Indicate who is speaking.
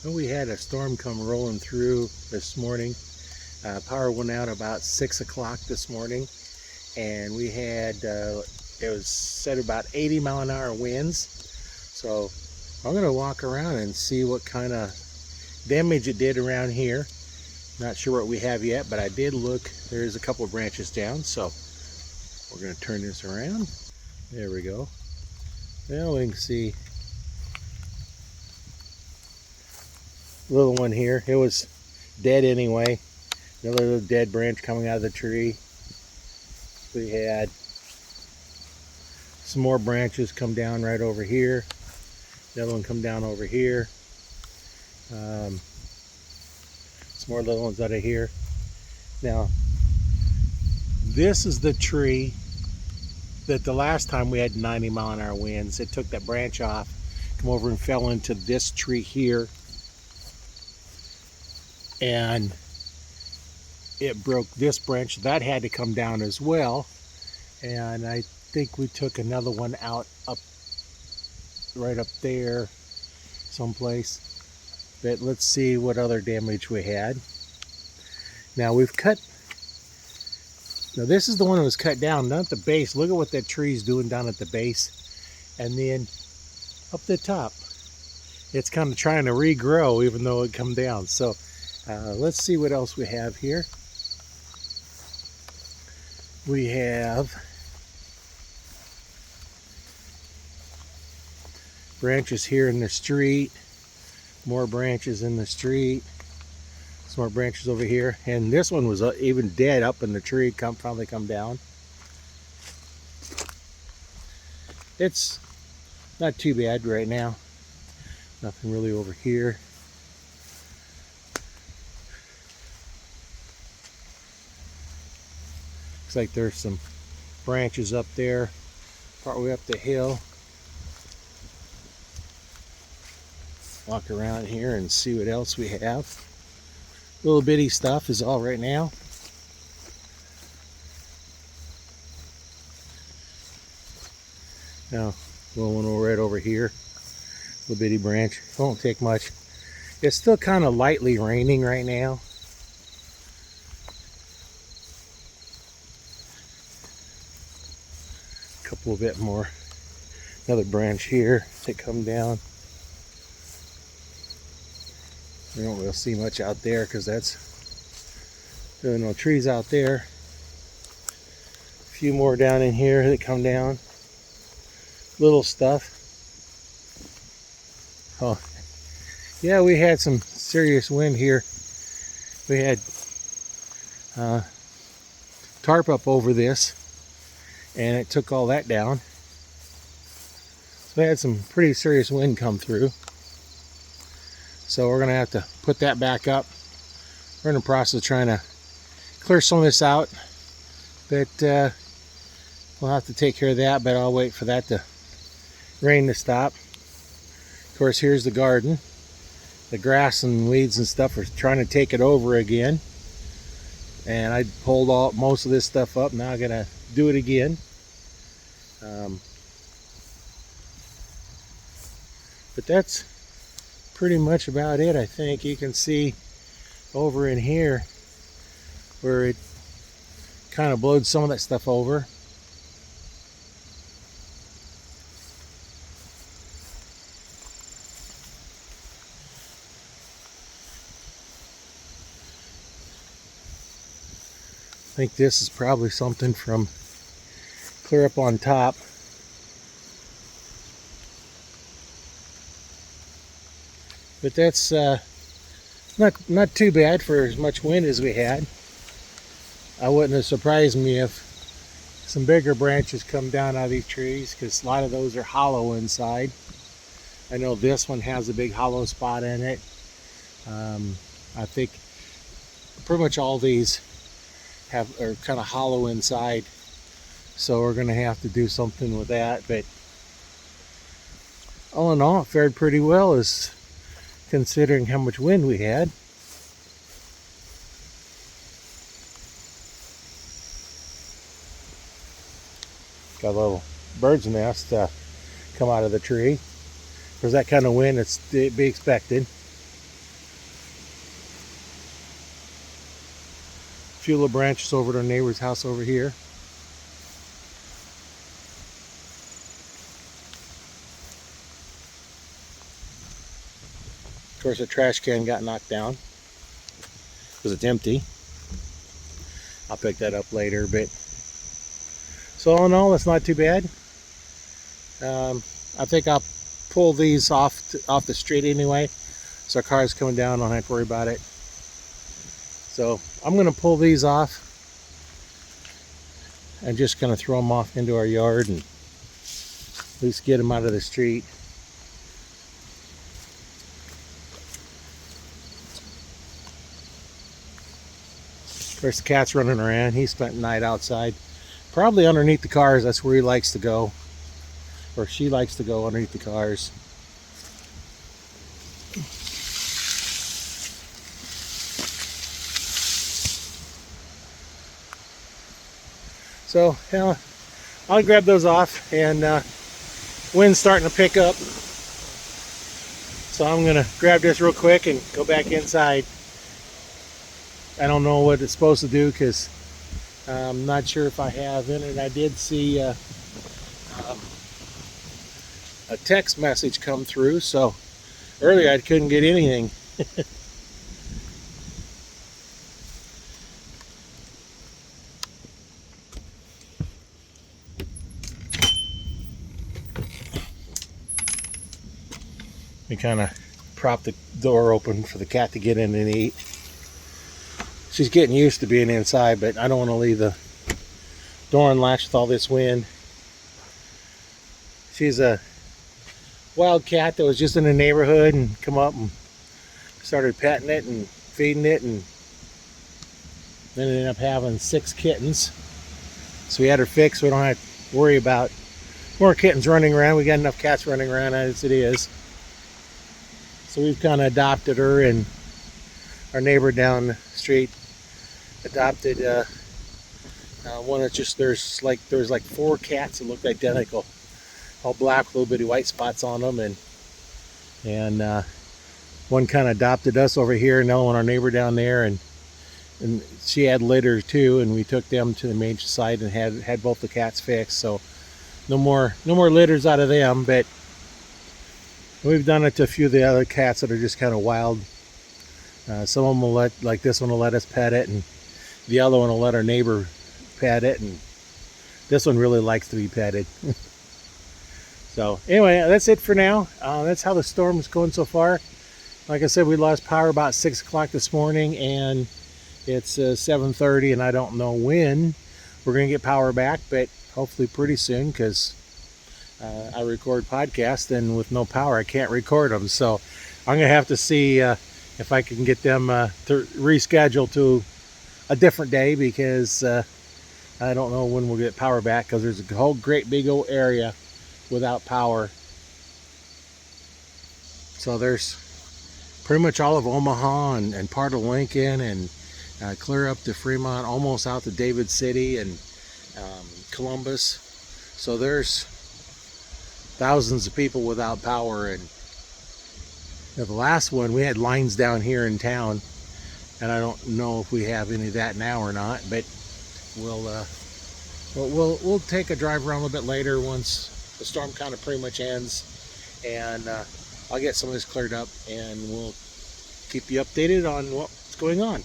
Speaker 1: Well, we had a storm come rolling through this morning. Power went out about 6 o'clock this morning, and we had, it was said about 80-mile-an-hour winds. So I'm going to walk around and see what kind of damage it did around here. Not sure what we have yet, but I did look. There's a couple of branches down, so we're going to turn this around. There we go. Now we can see little one here. It was dead anyway. Another little dead branch coming out of the tree. We had some more branches come down right over here. Another one come down over here. Some more little ones out of here. Now, this is the tree that the last time we had 90-mile-an-hour winds, it took that branch off, come over and fell into this tree here. And it broke this branch. That had to come down as well. And I think we took another one out right up there someplace. But let's see what other damage we had. Now we've cut, now this is the one that was cut down, not the base. Look at what that tree's doing down at the base. And then up the top, it's kind of trying to regrow even though it come down. So let's see what else we have here. We have branches here in the street, more branches in the street, some more branches over here, and this one was even dead up in the tree, finally come down. It's not too bad right now. Nothing really over here. Looks like there's some branches up there, partway up the hill. Walk around here and see what else we have. Little bitty stuff is all right now. Now, little one right over here. Little bitty branch. Won't take much. It's still kind of lightly raining right now. A bit more. Another branch here to come down. We don't really see much out there because there are no trees out there. A few more down in here that come down. Little stuff. Oh, yeah, we had some serious wind here. We had tarp up over this, and it took all that down. So we had some pretty serious wind come through. So we're gonna have to put that back up. We're in the process of trying to clear some of this out, but we'll have to take care of that, but I'll wait for that rain to stop. Of course, here's the garden. The grass and weeds and stuff are trying to take it over again. And I pulled most of this stuff up. Now I'm gonna do it again. But that's pretty much about it. I think you can see over in here where it kind of blowed some of that stuff over. I think this is probably something from clear up on top. But that's not too bad for as much wind as we had. I wouldn't have surprised me if some bigger branches come down out of these trees, because a lot of those are hollow inside. I know this one has a big hollow spot in it. I think pretty much all these are kind of hollow inside, so we're going to have to do something with that. But all in all, it fared pretty well, as considering how much wind we had. Got a little bird's nest come out of the tree. There's that kind of wind, it's to be expected. few little branches over to our neighbor's house over here. Of course, the trash can got knocked down because it's empty. I'll pick that up later, but so all in all, it's not too bad. I think I'll pull these off the street anyway, so our car's coming down, I don't have to worry about it. So I'm going to pull these off and just going to throw them off into our yard and at least get them out of the street. Of course, the cat's running around. He spent the night outside, probably underneath the cars. That's where he likes to go, or she likes to go, underneath the cars. So, I'll grab those off, and wind's starting to pick up. So I'm gonna grab this real quick and go back inside. I don't know what it's supposed to do because I'm not sure if I have in it. I did see a text message come through, so earlier I couldn't get anything. We kind of prop the door open for the cat to get in and eat. She's getting used to being inside, but I don't want to leave the door unlatched with all this wind. She's a wild cat that was just in the neighborhood and come up and started petting it and feeding it, and then ended up having 6 kittens. So we had her fixed, so we don't have to worry about more kittens running around. We got enough cats running around as it is. So we've kind of adopted her, and our neighbor down the street adopted one that's just, there's like 4 cats that looked identical, all black with little bitty white spots on them, and one kind of adopted us over here, and another one our neighbor down there, and she had litter too, and we took them to the main site and had both the cats fixed. So no more litters out of them, but we've done it to a few of the other cats that are just kind of wild. Some of them will like this one will let us pet it, and the other one will let our neighbor pet it, and this one really likes to be petted. So anyway, that's it for now. That's how the storm is going so far. Like I said, we lost power about 6 o'clock this morning, and it's 7:30, and I don't know when we're going to get power back, but hopefully pretty soon, because I record podcasts, and with no power I can't record them. So I'm going to have to see if I can get them to reschedule to a different day, because I don't know when we'll get power back, because there's a whole great big old area without power. So there's pretty much all of Omaha and part of Lincoln, and clear up to Fremont, almost out to David City and Columbus. So there's thousands of people without power. And the last one, we had lines down here in town, and I don't know if we have any of that now or not, but we'll take a drive around a little bit later once the storm kind of pretty much ends, and I'll get some of this cleared up, and we'll keep you updated on what's going on.